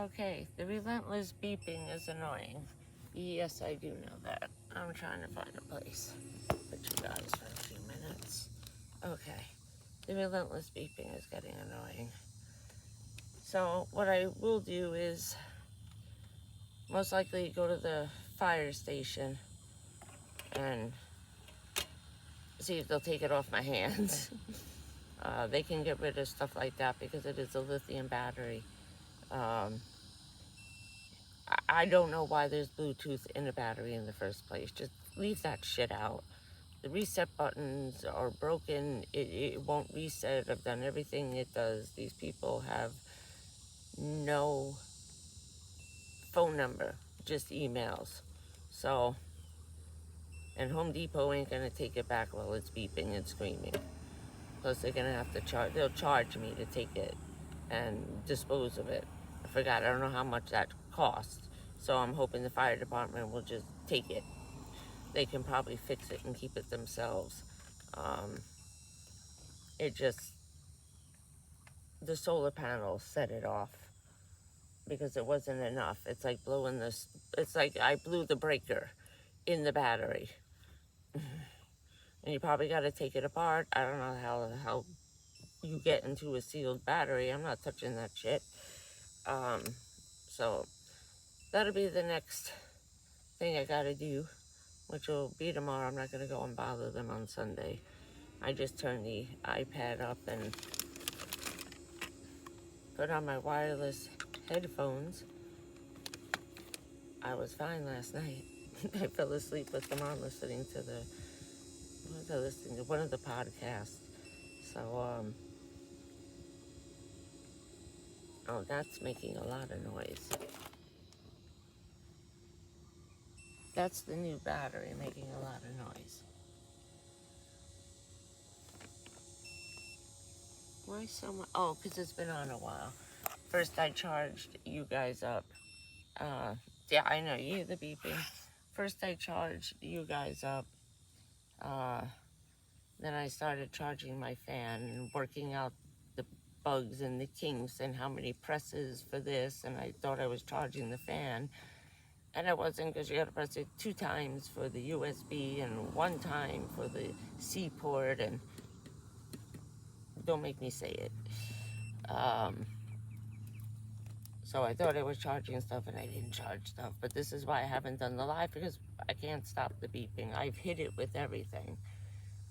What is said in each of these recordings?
Okay, the relentless beeping is annoying. Yes, I do know that. I'm trying to find a place. Put you guys for a few minutes. Okay, the relentless beeping is getting annoying. So what I will do is most likely go to the fire station and see if they'll take it off my hands. They can get rid of stuff like that because it is a lithium battery. I don't know why there's Bluetooth in a battery in the first place. Just leave that shit out. The reset buttons are broken. It won't reset. I've done everything it does. These people have no phone number, just emails. So, and Home Depot ain't gonna take it back while it's beeping and screaming. Plus they're gonna have to they'll charge me to take it and dispose of it. I forgot, I don't know how much that costs. So I'm hoping the fire department will just take it. They can probably fix it and keep it themselves. The solar panels set it off because it wasn't enough. It's like it's like I blew the breaker in the battery. And you probably got to take it apart. I don't know how you get into a sealed battery. I'm not touching that shit. So that'll be the next thing I gotta do, which will be tomorrow. I'm not gonna go and bother them on Sunday. I just turned the iPad up and put on my wireless headphones. I was fine last night. I fell asleep with them on listening to one of the podcasts. So, oh, that's making a lot of noise. That's the new battery making a lot of noise. Why so much? Oh, because it's been on a while. First I charged you guys up. Yeah, I know, you hear the beeping. First I charged you guys up. Then I started charging my fan and working out the bugs and the kinks and how many presses for this. And I thought I was charging the fan. And I wasn't, because you got to press it 2 times for the USB and 1 time for the C port. And don't make me say it. So I thought I was charging stuff and I didn't charge stuff. But this is why I haven't done the live, because I can't stop the beeping. I've hit it with everything.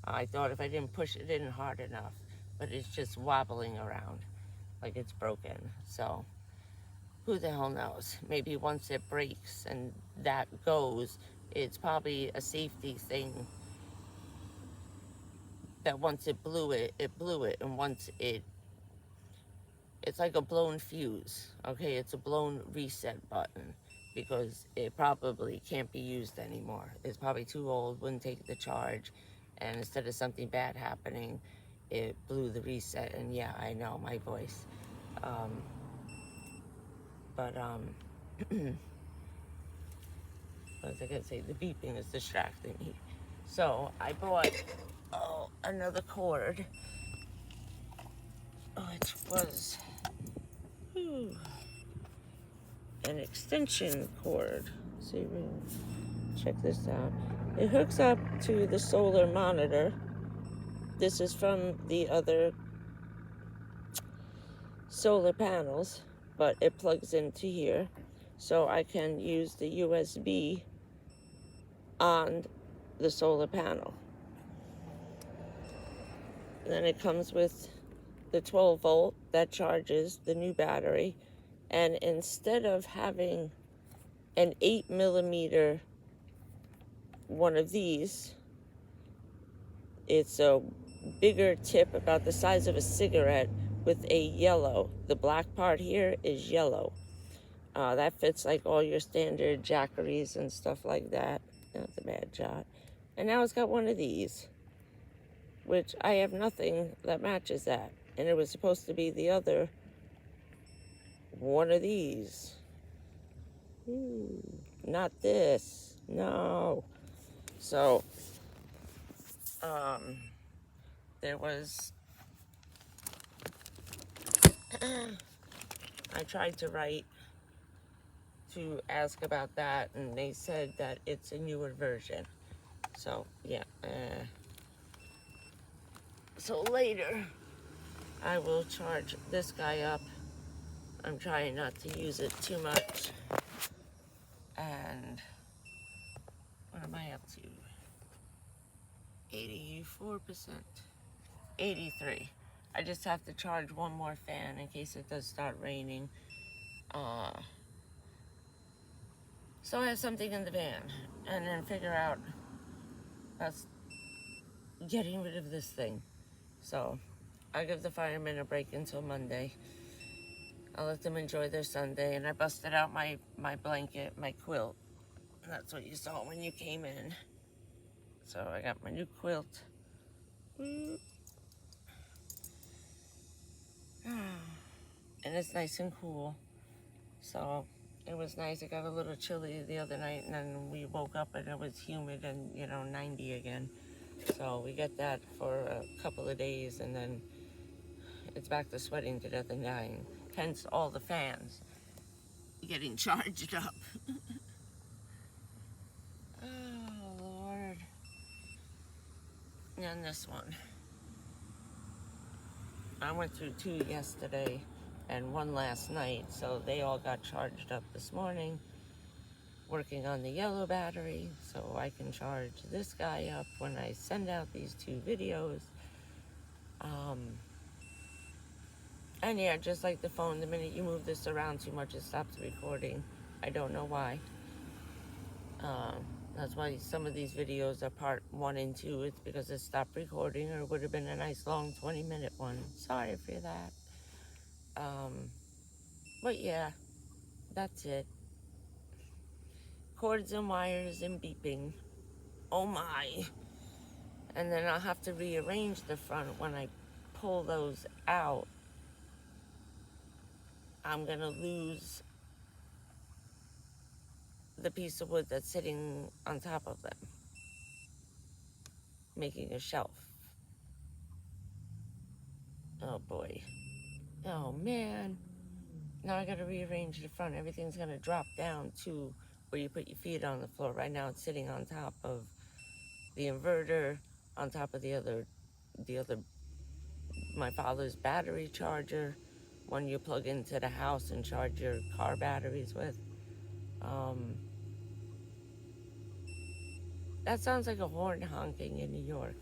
I thought if I didn't push it in hard enough, but it's just wobbling around like it's broken. So who the hell knows? Maybe once it breaks and that goes, it's probably a safety thing that once it blew it, and once it's like a blown fuse, okay? It's a blown reset button because it probably can't be used anymore. It's probably too old, wouldn't take the charge, and instead of something bad happening, it blew the reset. And yeah, I know my voice. What was I gonna say? The beeping is distracting me. So I bought another cord, which was an extension cord. Let's see if we can check this out. It hooks up to the solar monitor. This is from the other solar panels, but it plugs into here. So I can use the USB on the solar panel. And then it comes with the 12 volt that charges the new battery. And instead of having an 8mm one of these, it's a bigger tip about the size of a cigarette with a yellow. The black part here is yellow. That fits like all your standard jackeries and stuff like that. That's a bad shot. And now it's got one of these, which I have nothing that matches that. And it was supposed to be the other one of these. Ooh, not this. No. So, there was... I tried to write to ask about that, and they said that it's a newer version. So, yeah. So later, I will charge this guy up. I'm trying not to use it too much. And what am I up to? 84%. 83. I just have to charge one more fan in case it does start raining. So I have something in the van, and then figure out that's getting rid of this thing. So I give the firemen a break until Monday. I'll let them enjoy their Sunday, and I busted out my blanket, my quilt. That's what you saw when you came in. So I got my new quilt. And it's nice and cool. So it was nice. It got a little chilly the other night, and then we woke up and it was humid and, 90 again. So we get that for a couple of days, and then it's back to sweating to death and dying. Hence all the fans getting charged up. Oh, Lord. And this one. I went through 2 yesterday and 1 last night, so they all got charged up this morning. Working on the yellow battery, so I can charge this guy up when I send out these 2 videos. And yeah, just like the phone, the minute you move this around too much, it stops recording. I don't know why. That's why some of these videos are part 1 and 2. It's because it stopped recording, or it would have been a nice long 20-minute one. Sorry for that. But yeah, that's it. Cords and wires and beeping. Oh my. And then I'll have to rearrange the front when I pull those out. I'm gonna lose the piece of wood that's sitting on top of them, making a shelf. Oh boy. Oh man. Now I gotta rearrange the front. Everything's gonna drop down to where you put your feet on the floor. Right now it's sitting on top of the inverter, on top of the other, my father's battery charger, one you plug into the house and charge your car batteries with. That sounds like a horn honking in New York.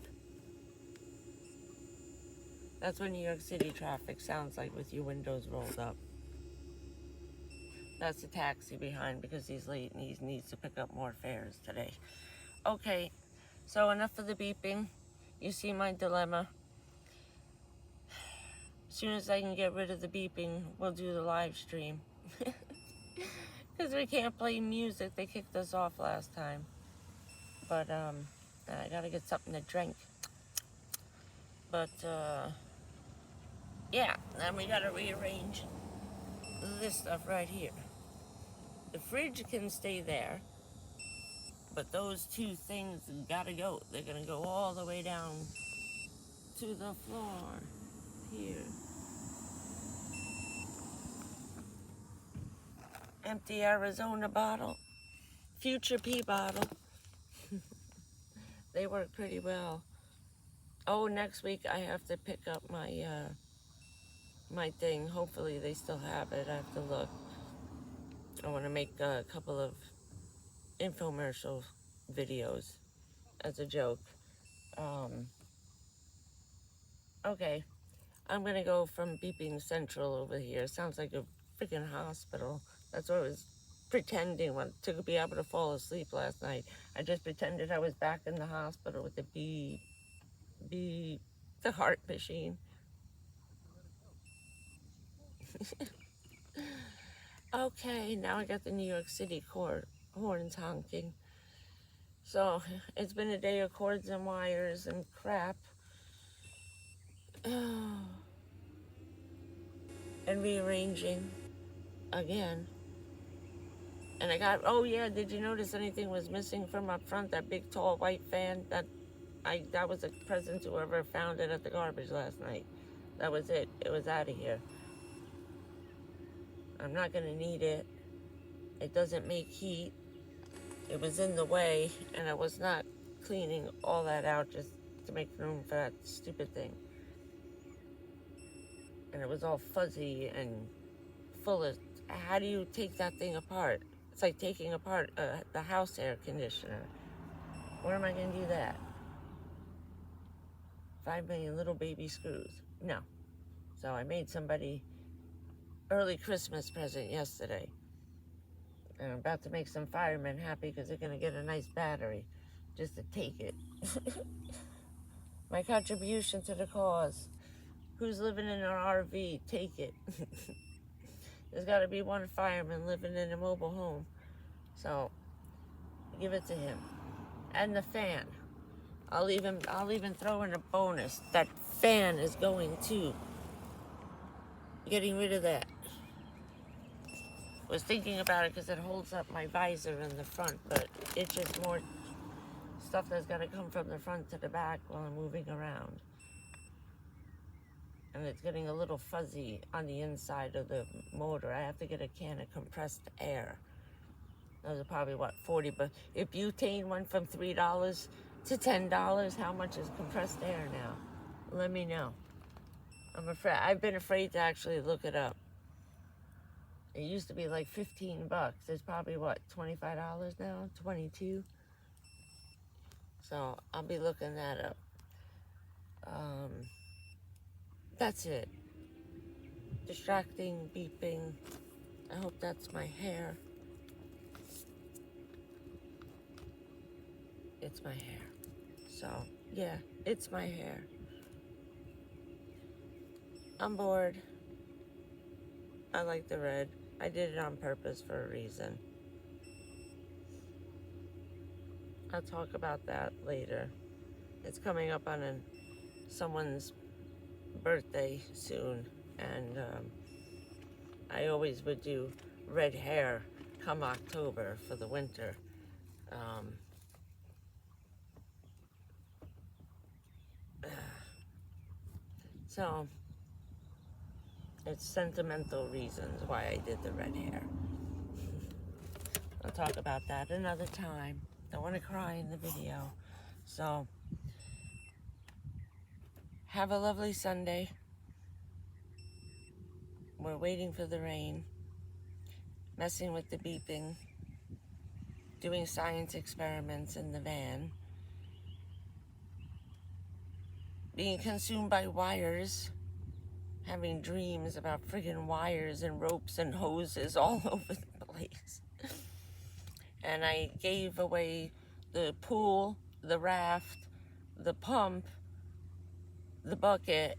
That's what New York City traffic sounds like with your windows rolled up. That's the taxi behind because he's late and he needs to pick up more fares today. Okay, so enough of the beeping. You see my dilemma. As soon as I can get rid of the beeping, we'll do the live stream. Because we can't play music. They kicked us off last time. But I gotta get something to drink. But yeah, then we gotta rearrange this stuff right here. The fridge can stay there, but those 2 things gotta go. They're gonna go all the way down to the floor here. Empty Arizona bottle, Future Pea bottle. They work pretty well. Oh, next week I have to pick up my my thing. Hopefully they still have it. I have to look. I want to make a couple of infomercial videos as a joke. Okay, I'm gonna go from beeping central over here. Sounds like a freaking hospital. That's what I was pretending to be able to fall asleep last night. I just pretended I was back in the hospital with the beep, beep, the heart machine. Okay, now I got the New York City horns honking. So it's been a day of cords and wires and crap. And rearranging again. And I got, oh yeah, did you notice anything was missing from up front? That big tall white fan, that was a present to whoever found it at the garbage last night. That was it. It was out of here. I'm not gonna need it It doesn't make heat. It was in the way, and I was not cleaning all that out just to make room for that stupid thing. And it was all fuzzy and full of, how do you take that thing apart? It's like taking apart the house air conditioner. Where am I going to do that? 5 million little baby screws. No. So I made somebody early Christmas present yesterday. And I'm about to make some firemen happy because they're going to get a nice battery just to take it. My contribution to the cause. Who's living in an RV? Take it. There's got to be one fireman living in a mobile home. So give it to him. And the fan. I'll even throw in a bonus. That fan is going too. Getting rid of that. Was thinking about it because it holds up my visor in the front, but it's just more stuff that's got to come from the front to the back while I'm moving around. And it's getting a little fuzzy on the inside of the motor. I have to get a can of compressed air. Those are probably, what, 40, but if butane went from $3 to $10, how much is compressed air now? Let me know. I've been afraid to actually look it up. It used to be like 15 bucks. It's probably, what, $25 now? 22? So I'll be looking that up. That's it. Distracting, beeping. I hope that's my hair. It's my hair. So, yeah, it's my hair. I'm bored. I like the red. I did it on purpose for a reason. I'll talk about that later. It's coming up on someone's birthday soon, and I always would do red hair come October for the winter. So it's sentimental reasons why I did the red hair. I'll talk about that another time. Don't want to cry in the video. So have a lovely Sunday. We're waiting for the rain, messing with the beeping, doing science experiments in the van, being consumed by wires, having dreams about friggin' wires and ropes and hoses all over the place. And I gave away the pool, the raft, the pump, the bucket,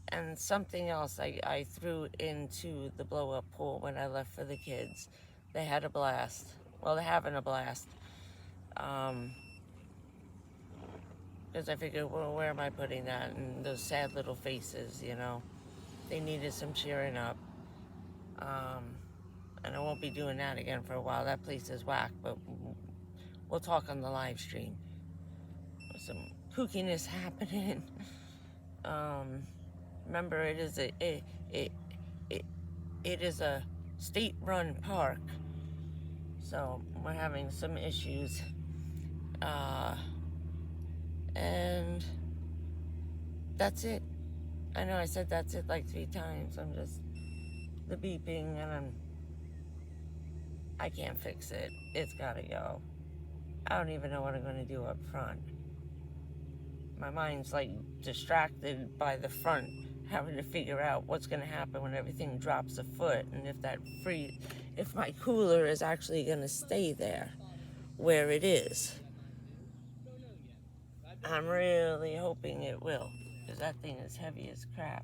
and something else I threw into the blow-up pool when I left for the kids. They had a blast. Well, they're having a blast. Because I figured, well, where am I putting that? And those sad little faces, you know. They needed some cheering up. And I won't be doing that again for a while. That place is whack, but we'll talk on the live stream. There's some kookiness happening. Remember, it is a state-run park, so we're having some issues. And that's it. I know I said that's it like 3 times. I'm just the beeping, and I can't fix it. It's gotta go. I don't even know what I'm gonna do up front. My mind's like distracted by the front, having to figure out what's gonna happen when everything drops a foot, and if my cooler is actually gonna stay there where it is. I'm really hoping it will, because that thing is heavy as crap.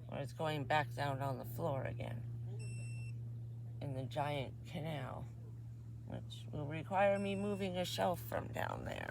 Or it's going back down on the floor again in the giant canal, which will require me moving a shelf from down there.